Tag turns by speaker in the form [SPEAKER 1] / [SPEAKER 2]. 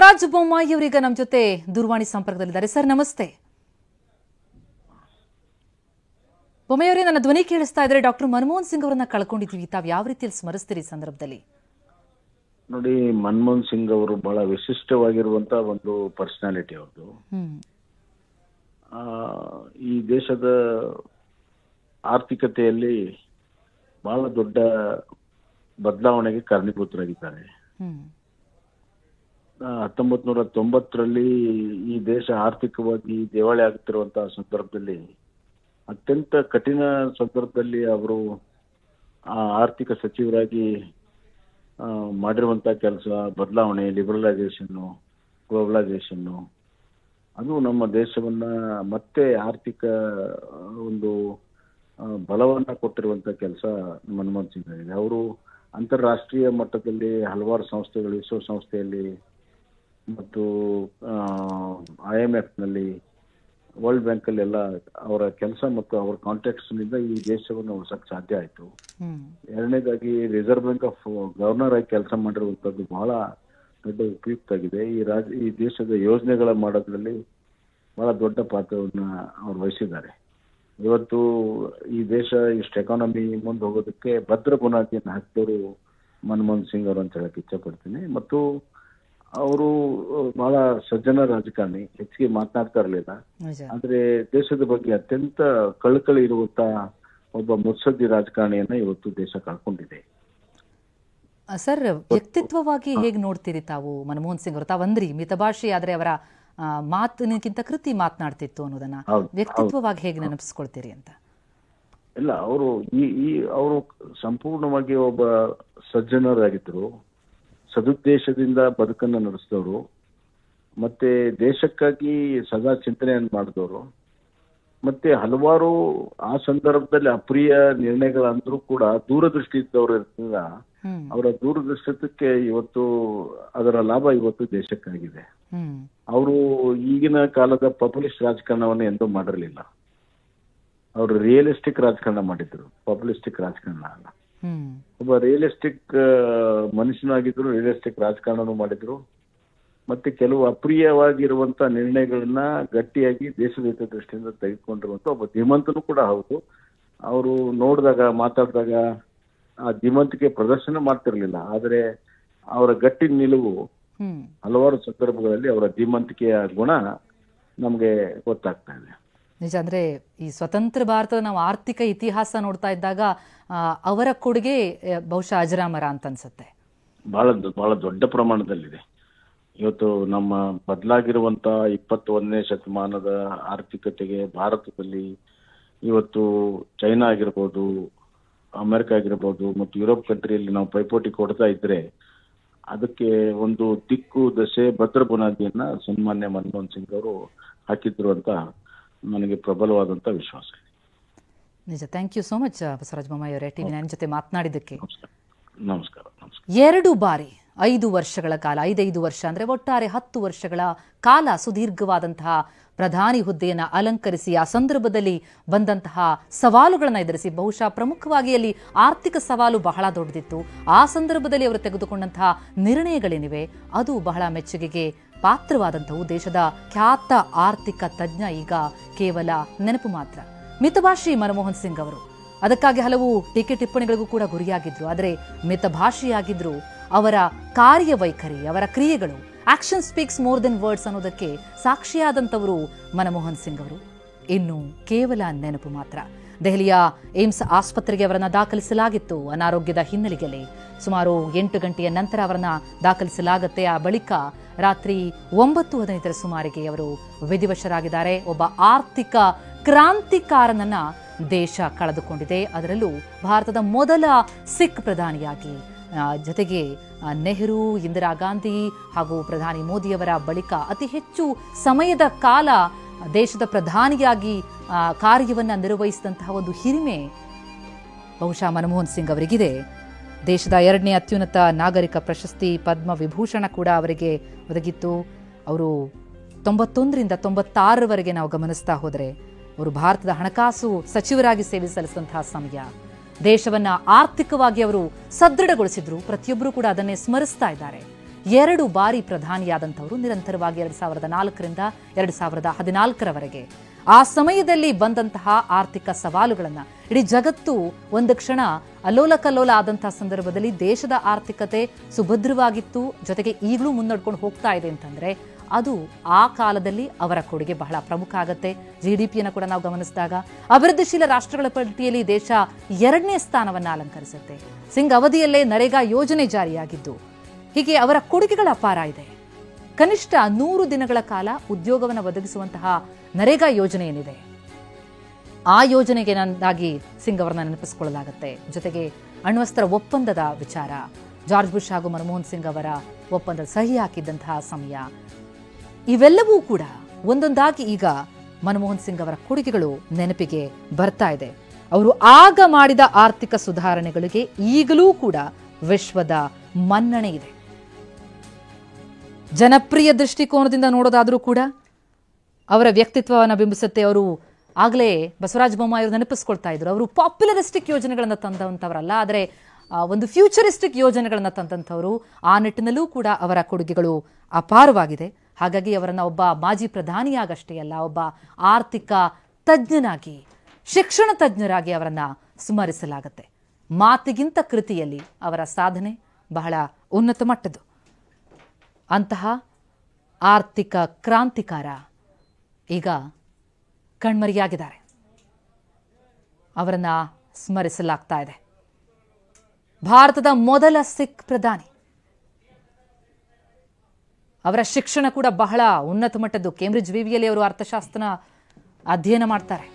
[SPEAKER 1] ಬಸವರಾಜ ಬೊಮ್ಮಾಯಿ ಅವರೀಗ ನಮ್ಮ ಜೊತೆ ದೂರವಾಣಿ ಸಂಪರ್ಕದಲ್ಲಿದ್ದಾರೆ. ಸರ್ ನಮಸ್ತೆ. ಬೊಮ್ಮಾಯಿ ಅವರೇ, ನನ್ನ ಧ್ವನಿ ಕೇಳಿಸ್ತಾ ಇದ್ರೆ ಡಾಕ್ಟರ್ ಮನಮೋಹನ್ ಸಿಂಗ್ ಅವರನ್ನ ಕಳ್ಕೊಂಡಿದ್ವಿ, ತಾವು ಯಾವ ರೀತಿಯಲ್ಲಿ ಸ್ಮರಿಸ್ತೀರಿ ಈ ಸಂದರ್ಭದಲ್ಲಿ?
[SPEAKER 2] ನೋಡಿ, ಮನಮೋಹನ್ ಸಿಂಗ್ ಅವರು ಬಹಳ ವಿಶಿಷ್ಟವಾಗಿರುವಂತ ಒಂದು ಪರ್ಸನಾಲಿಟಿ ಅವ್ರದ್ದು. ಈ ದೇಶದ ಆರ್ಥಿಕತೆಯಲ್ಲಿ ಬಹಳ ದೊಡ್ಡ ಬದಲಾವಣೆಗೆ ಕಾರಣೀಭೂತರಾಗಿದ್ದಾರೆ. 1990ರಲ್ಲಿ ಈ ದೇಶ ಆರ್ಥಿಕವಾಗಿ ದಿವಾಳಿ ಆಗುತ್ತಿರುವಂತಹ ಸಂದರ್ಭದಲ್ಲಿ, ಅತ್ಯಂತ ಕಠಿಣ ಸಂದರ್ಭದಲ್ಲಿ ಅವರು ಆರ್ಥಿಕ ಸಚಿವರಾಗಿ ಮಾಡಿರುವಂತಹ ಕೆಲಸ, ಬದಲಾವಣೆ, ಲಿಬರಲೈಸೇಷನ್ನು, ಗ್ಲೋಬಲೈಸೇಷನ್ನು, ಅದು ನಮ್ಮ ದೇಶವನ್ನ ಮತ್ತೆ ಆರ್ಥಿಕ ಒಂದು ಬಲವನ್ನ ಕೊಟ್ಟಿರುವಂತ ಕೆಲಸ ಮನಮೋಹನ್ ಸಿಂಗ್ ಆಗಿದೆ. ಅವರು ಅಂತಾರಾಷ್ಟ್ರೀಯ ಮಟ್ಟದಲ್ಲಿ ಹಲವಾರು ಸಂಸ್ಥೆಗಳು, ವಿಶ್ವಸಂಸ್ಥೆಯಲ್ಲಿ ಮತ್ತು IMF ನಲ್ಲಿ, ವರ್ಲ್ಡ್ ಬ್ಯಾಂಕ್ ಅಲ್ಲಿ ಎಲ್ಲ ಅವರ ಕೆಲಸ ಮತ್ತು ಅವರ ಕಾಂಟ್ಯಾಕ್ಟ್ಸ್ ನಿಂದ ಈ ದೇಶವನ್ನು ಉಳಿಸಕ್ ಸಾಧ್ಯ ಆಯ್ತು. ಎರಡನೇದಾಗಿ ರಿಸರ್ವ್ ಬ್ಯಾಂಕ್ ಆಫ್ ಗವರ್ನರ್ ಆಗಿ ಕೆಲಸ ಮಾಡಿರುವಂತದ್ದು ಬಹಳ ದೊಡ್ಡ ಉಪಯುಕ್ತ ಆಗಿದೆ. ಈ ದೇಶದ ಯೋಜನೆಗಳ ಮಾಡೋದ್ರಲ್ಲಿ ಬಹಳ ದೊಡ್ಡ ಪಾತ್ರವನ್ನ ಅವ್ರು ವಹಿಸಿದ್ದಾರೆ. ಇವತ್ತು ಈ ದೇಶ ಇಷ್ಟು ಎಕಾನಮಿ ಮುಂದೆ ಹೋಗೋದಕ್ಕೆ ಭದ್ರ ಬುನಾದಿಯನ್ನು ಹಾಕಿದವರು ಮನಮೋಹನ್ ಸಿಂಗ್ ಅವರು ಅಂತ ಹೇಳಕ್ ಇಚ್ಛೆ ಪಡ್ತೀನಿ. ಮತ್ತು ಅವರು ಬಹಳ ಸಜ್ಜನ ರಾಜಕಾರಣಿ, ಹೆಚ್ಚಿಗೆ ಮಾತನಾಡ್ತಾ ಇರಲಿಲ್ಲ, ಆದ್ರೆ ದೇಶದ ಬಗ್ಗೆ ಅತ್ಯಂತ ಕಳಕಳಿ ಇರುವಂತ ಒಬ್ಬ ಮುತ್ಸದ್ದಿ ರಾಜಕಾರಣಿಯನ್ನ ಇವತ್ತು ದೇಶ ಕಳ್ಕೊಂಡಿದೆ.
[SPEAKER 1] ಸರ್, ವ್ಯಕ್ತಿತ್ವವಾಗಿ ಹೇಗೆ ನೋಡ್ತೀರಿ ತಾವು ಮನಮೋಹನ್ ಸಿಂಗ್ ಅವರು? ತಾವಂದ್ರಿ ಮಿತಭಾಷಿ, ಆದ್ರೆ ಅವರ ಮಾತಿನಕ್ಕಿಂತ ಕೃತಿ ಮಾತನಾಡ್ತಿತ್ತು ಅನ್ನೋದನ್ನ ವ್ಯಕ್ತಿತ್ವವಾಗಿ ಹೇಗೆ ನೆನಪಿಸ್ಕೊಳ್ತೀರಿ ಅಂತ?
[SPEAKER 2] ಇಲ್ಲ, ಅವರು ಅವರು ಸಂಪೂರ್ಣವಾಗಿ ಒಬ್ಬ ಸಜ್ಜನರಾಗಿದ್ರು, ಸದುದ್ದೇಶದಿಂದ ಬದುಕನ್ನು ನಡೆಸಿದವರು, ಮತ್ತೆ ದೇಶಕ್ಕಾಗಿ ಸದಾ ಚಿಂತನೆಯನ್ನು ಮಾಡಿದವರು, ಮತ್ತೆ ಹಲವಾರು ಆ ಸಂದರ್ಭದಲ್ಲಿ ಅಪ್ರಿಯ ನಿರ್ಣಯಗಳಂದ್ರೂ ಕೂಡ ದೂರದೃಷ್ಟಿ ಇದ್ದವರು ಇರ್ತದ. ಅವರ ದೂರದೃಷ್ಟಕ್ಕೆ ಇವತ್ತು ಅದರ ಲಾಭ ಇವತ್ತು ದೇಶಕ್ಕಾಗಿದೆ. ಅವರು ಈಗಿನ ಕಾಲದ ಪಾಪ್ಯುಲಿಸ್ಟ್ ರಾಜಕಾರಣವನ್ನು ಎಂದೂ ಮಾಡಿರಲಿಲ್ಲ. ಅವರು ರಿಯಲಿಸ್ಟಿಕ್ ರಾಜಕಾರಣ ಮಾಡಿದ್ರು, ಪಾಪ್ಯುಲಿಸ್ಟಿಕ್ ರಾಜಕಾರಣ ಅಲ್ಲ. ಒಬ್ಬ ರಿಯಲಿಸ್ಟಿಕ್ ಮನುಷ್ಯನಾಗಿದ್ರು, ರಿಯಲಿಸ್ಟಿಕ್ ರಾಜಕಾರಣನೂ ಮಾಡಿದ್ರು, ಮತ್ತೆ ಕೆಲವು ಅಪ್ರಿಯವಾಗಿರುವಂತ ನಿರ್ಣಯಗಳನ್ನ ಗಟ್ಟಿಯಾಗಿ ದೇಶದ ಹಿತದೃಷ್ಟಿಯಿಂದ ತೆಗೆದುಕೊಂಡಿರುವಂತ ಒಬ್ಬ ಧೀಮಂತನೂ ಕೂಡ ಹೌದು. ಅವರು ನೋಡಿದಾಗ, ಮಾತಾಡಿದಾಗ ಆ ಧೀಮಂತಿಕೆ ಪ್ರದರ್ಶನ ಮಾಡ್ತಿರ್ಲಿಲ್ಲ, ಆದ್ರೆ ಅವರ ಗಟ್ಟಿ ನಿಲುವು ಹಲವಾರು ಸಂದರ್ಭಗಳಲ್ಲಿ ಅವರ ಧೀಮಂತಿಕೆಯ ಗುಣ ನಮ್ಗೆ ಗೊತ್ತಾಗ್ತಾ ಇದೆ.
[SPEAKER 1] ನಿಜ. ಅಂದ್ರೆ ಈ ಸ್ವತಂತ್ರ ಭಾರತದ ನಾವು ಆರ್ಥಿಕ ಇತಿಹಾಸ ನೋಡ್ತಾ ಇದ್ದಾಗ ಅವರ ಕೊಡುಗೆ ಬಹುಶಃ ಅಜರಾಮರ ಅಂತ ಅನ್ಸುತ್ತೆ.
[SPEAKER 2] ಬಹಳ ದೊಡ್ಡ ಪ್ರಮಾಣದಲ್ಲಿದೆ. ಇವತ್ತು ನಮ್ಮ ಬದಲಾಗಿರುವಂತ 21ನೇ ಶತಮಾನದ ಆರ್ಥಿಕತೆಗೆ ಭಾರತದಲ್ಲಿ ಇವತ್ತು ಚೈನಾ ಆಗಿರ್ಬೋದು, ಅಮೆರಿಕ ಆಗಿರ್ಬೋದು ಮತ್ತು ಯುರೋಪ್ ಕಂಟ್ರಿಯಲ್ಲಿ ನಾವು ಪೈಪೋಟಿ ಕೊಡ್ತಾ ಇದ್ರೆ ಅದಕ್ಕೆ ಒಂದು ದಿಕ್ಕು ದಶೆ ಭದ್ರ ಬುನಾದಿಯನ್ನ ಸನ್ಮಾನ್ಯ ಮನಮೋಹನ್ ಸಿಂಗ್ ಅವರು ಹಾಕಿದ್ರು ಅಂತ ನನಗೆ ಪ್ರಬಲವಾದಂತ ವಿಶ್ವಾಸ ಇದೆ.
[SPEAKER 1] ನಿಜ. Thank you so much Basavaraj Bommai ಅವರೇ, TV9 ಜೊತೆ ಮಾತನಾಡಿದ್ದಕ್ಕೆ.
[SPEAKER 2] ನಮಸ್ಕಾರ.
[SPEAKER 1] 2 ಬಾರಿ 5 ವರ್ಷಗಳ ಕಾಲ, 5 ವರ್ಷ ಅಂದ್ರೆ ಒಟ್ಟಾರೆ 10 ವರ್ಷಗಳ ಕಾಲ ಸುದೀರ್ಘವಾದಂತಹ ಪ್ರಧಾನಿ ಹುದ್ದೆಯನ್ನು ಅಲಂಕರಿಸಿ ಆ ಸಂದರ್ಭದಲ್ಲಿ ಬಂದಂತಹ ಸವಾಲುಗಳನ್ನು ಎದುರಿಸಿ, ಬಹುಶಃ ಪ್ರಮುಖವಾಗಿ ಅಲ್ಲಿ ಆರ್ಥಿಕ ಸವಾಲು ಬಹಳ ದೊಡ್ಡದಿತ್ತು. ಆ ಸಂದರ್ಭದಲ್ಲಿ ಅವರು ತೆಗೆದುಕೊಂಡಂತಹ ನಿರ್ಣಯಗಳೇನಿವೆ ಅದು ಬಹಳ ಮೆಚ್ಚುಗೆಗೆ ಪಾತ್ರವಾದಂಥವು. ದೇಶದ ಖ್ಯಾತ ಆರ್ಥಿಕ ತಜ್ಞ ಈಗ ಕೇವಲ ನೆನಪು ಮಾತ್ರ. ಮಿತಭಾಷಿ ಮನಮೋಹನ್ ಸಿಂಗ್ ಅವರು, ಅದಕ್ಕಾಗಿ ಹಲವು ಟೀಕೆ ಟಿಪ್ಪಣಿಗಳಿಗೂ ಕೂಡ ಗುರಿಯಾಗಿದ್ರು. ಆದರೆ ಮಿತಭಾಷಿಯಾಗಿದ್ರು. ಅವರ ಕಾರ್ಯವೈಖರಿ, ಅವರ ಕ್ರಿಯೆಗಳು, action speaks more than words ಅನ್ನೋದಕ್ಕೆ ಸಾಕ್ಷಿಯಾದಂಥವರು ಮನಮೋಹನ್ ಸಿಂಗ್ ಅವರು. ಇನ್ನು ಕೇವಲ ನೆನಪು ಮಾತ್ರ. ದೆಹಲಿಯ ಏಮ್ಸ್ ಆಸ್ಪತ್ರೆಗೆ ಅವರನ್ನು ದಾಖಲಿಸಲಾಗಿತ್ತು ಅನಾರೋಗ್ಯದ ಹಿನ್ನೆಲೆಯಲ್ಲಿ. ಸುಮಾರು 8 ಗಂಟೆಯ ನಂತರ ಅವರನ್ನ ದಾಖಲಿಸಲಾಗುತ್ತೆ. ಆ ಬಳಿಕ ರಾತ್ರಿ 9:15 ಸುಮಾರಿಗೆ ಅವರು ವಿಧಿವಶರಾಗಿದ್ದಾರೆ. ಒಬ್ಬ ಆರ್ಥಿಕ ಕ್ರಾಂತಿಕಾರನನ್ನ ದೇಶ ಕಳೆದುಕೊಂಡಿದೆ. ಅದರಲ್ಲೂ ಭಾರತದ ಮೊದಲ ಸಿಖ್ ಪ್ರಧಾನಿಯಾಗಿ, ಜೊತೆಗೆ ನೆಹರು, ಇಂದಿರಾ ಗಾಂಧಿ ಹಾಗೂ ಪ್ರಧಾನಿ ಮೋದಿಯವರ ಬಳಿಕ ಅತಿ ಹೆಚ್ಚು ಸಮಯದ ಕಾಲ ದೇಶದ ಪ್ರಧಾನಿಯಾಗಿ ಕಾರ್ಯವನ್ನು ನಿರ್ವಹಿಸಿದಂತಹ ಒಂದು ಹಿರಿಮೆ ಬಹುಶಃ ಮನಮೋಹನ್ ಸಿಂಗ್ ಅವರಿಗಿದೆ. ದೇಶದ 2ನೇ ಅತ್ಯುನ್ನತ ನಾಗರಿಕ ಪ್ರಶಸ್ತಿ ಪದ್ಮ ವಿಭೂಷಣ ಕೂಡ ಅವರಿಗೆ ಒದಗಿತ್ತು. ಅವರು 91ರಿಂದ 96ರವರೆಗೆ ನಾವು ಗಮನಿಸ್ತಾ ಹೋದರೆ ಅವರು ಭಾರತದ ಹಣಕಾಸು ಸಚಿವರಾಗಿ ಸೇವೆ ಸಲ್ಲಿಸಿದಂತಹ ಸಮಯ. ದೇಶವನ್ನ ಆರ್ಥಿಕವಾಗಿ ಅವರು ಸದೃಢಗೊಳಿಸಿದ್ರು. ಪ್ರತಿಯೊಬ್ಬರು ಕೂಡ ಅದನ್ನೇ ಸ್ಮರಿಸ್ತಾ ಇದ್ದಾರೆ. 2 ಬಾರಿ ಪ್ರಧಾನಿಯಾದಂಥವರು ನಿರಂತರವಾಗಿ 2004ರಿಂದ 2014ರವರೆಗೆ. ಆ ಸಮಯದಲ್ಲಿ ಬಂದಂತಹ ಆರ್ಥಿಕ ಸವಾಲುಗಳನ್ನು ಇಡೀ ಜಗತ್ತು ಒಂದು ಕ್ಷಣ ಅಲ್ಲೋಲ ಕಲ್ಲೋಲ ಆದಂತಹ ಸಂದರ್ಭದಲ್ಲಿ ದೇಶದ ಆರ್ಥಿಕತೆ ಸುಭದ್ರವಾಗಿತ್ತು, ಜೊತೆಗೆ ಈಗಲೂ ಮುನ್ನಡ್ಕೊಂಡು ಹೋಗ್ತಾ ಇದೆ ಅಂತಂದ್ರೆ ಅದು ಆ ಕಾಲದಲ್ಲಿ ಅವರ ಕೊಡುಗೆ ಬಹಳ ಪ್ರಮುಖ ಆಗತ್ತೆ. GDPಯನ್ನು ಕೂಡ ನಾವು ಗಮನಿಸಿದಾಗ ಅಭಿವೃದ್ಧಿಶೀಲ ರಾಷ್ಟ್ರಗಳ ಪಟ್ಟಿಯಲ್ಲಿ ದೇಶ 2ನೇ ಸ್ಥಾನವನ್ನು ಅಲಂಕರಿಸುತ್ತೆ. ಸಿಂಗ್ ಅವಧಿಯಲ್ಲೇ ನರೇಗಾ ಯೋಜನೆ ಜಾರಿಯಾಗಿದ್ದು, ಹೀಗೆ ಅವರ ಕೊಡುಗೆಗಳ ಅಪಾರ ಇದೆ. ಕನಿಷ್ಠ 100 ದಿನಗಳ ಕಾಲ ಉದ್ಯೋಗವನ್ನು ಒದಗಿಸುವಂತಹ ನರೇಗಾ ಯೋಜನೆ ಏನಿದೆ, ಆ ಯೋಜನೆಗೆ ನಂದಾಗಿ ಸಿಂಗ್ ಅವರನ್ನ ನೆನಪಿಸಿಕೊಳ್ಳಲಾಗುತ್ತೆ. ಜೊತೆಗೆ ಅಣ್ವಸ್ತ್ರ ಒಪ್ಪಂದದ ವಿಚಾರ, ಜಾರ್ಜ್ ಬುಷ್ ಹಾಗೂ ಮನಮೋಹನ್ ಸಿಂಗ್ ಅವರ ಒಪ್ಪಂದದ ಸಹಿ ಹಾಕಿದ್ದಂತಹ ಸಮಯ, ಇವೆಲ್ಲವೂ ಕೂಡ ಒಂದೊಂದಾಗಿ ಈಗ ಮನಮೋಹನ್ ಸಿಂಗ್ ಅವರ ಕೊಡುಗೆಗಳು ನೆನಪಿಗೆ ಬರ್ತಾ ಇದೆ. ಅವರು ಆಗ ಮಾಡಿದ ಆರ್ಥಿಕ ಸುಧಾರಣೆಗಳಿಗೆ ಈಗಲೂ ಕೂಡ ವಿಶ್ವದ ಮನ್ನಣೆ ಇದೆ. ಜನಪ್ರಿಯ ದೃಷ್ಟಿಕೋನದಿಂದ ನೋಡೋದಾದರೂ ಕೂಡ ಅವರ ವ್ಯಕ್ತಿತ್ವವನ್ನು ಬಿಂಬಿಸುತ್ತೆ. ಅವರು ಆಗಲೇ ಬಸವರಾಜ ಬೊಮ್ಮಾಯಿ ಅವರು ನೆನಪಿಸ್ಕೊಳ್ತಾ ಇದ್ರು, ಅವರು ಪಾಪ್ಯುಲರಿಸ್ಟಿಕ್ ಯೋಜನೆಗಳನ್ನು ತಂದಂಥವರಲ್ಲ, ಆದರೆ ಒಂದು ಫ್ಯೂಚರಿಸ್ಟಿಕ್ ಯೋಜನೆಗಳನ್ನು ತಂದಂಥವರು. ಆ ನಿಟ್ಟಿನಲ್ಲೂ ಕೂಡ ಅವರ ಕೊಡುಗೆಗಳು ಅಪಾರವಾಗಿದೆ. ಹಾಗಾಗಿ ಅವರನ್ನು ಒಬ್ಬ ಮಾಜಿ ಪ್ರಧಾನಿಯಾಗಷ್ಟೇ ಅಲ್ಲ, ಒಬ್ಬ ಆರ್ಥಿಕ ತಜ್ಞನಾಗಿ, ಶಿಕ್ಷಣ ತಜ್ಞರಾಗಿ ಅವರನ್ನ ಸ್ಮರಿಸಲಾಗುತ್ತೆ. ಮಾತಿಗಿಂತ ಕೃತಿಯಲ್ಲಿ ಅವರ ಸಾಧನೆ ಬಹಳ ಉನ್ನತ ಮಟ್ಟದ್ದು. ಅಂತಹ ಆರ್ಥಿಕ ಕ್ರಾಂತಿಕಾರ ಈಗ ಕಣ್ಮರೆಯಾಗಿದ್ದಾರೆ. ಅವರನ್ನ ಸ್ಮರಿಸಲಾಗ್ತಾ ಇದೆ. ಭಾರತದ ಮೊದಲ ಸಿಖ್ ಪ್ರಧಾನಿ. ಅವರ ಶಿಕ್ಷಣ ಕೂಡ ಬಹಳ ಉನ್ನತ ಮಟ್ಟದ್ದು. ಕೇಂಬ್ರಿಡ್ಜ್ ವಿವಿಯಲ್ಲಿ ಅವರು ಅರ್ಥಶಾಸ್ತ್ರ ಅಧ್ಯಯನ ಮಾಡ್ತಾರೆ.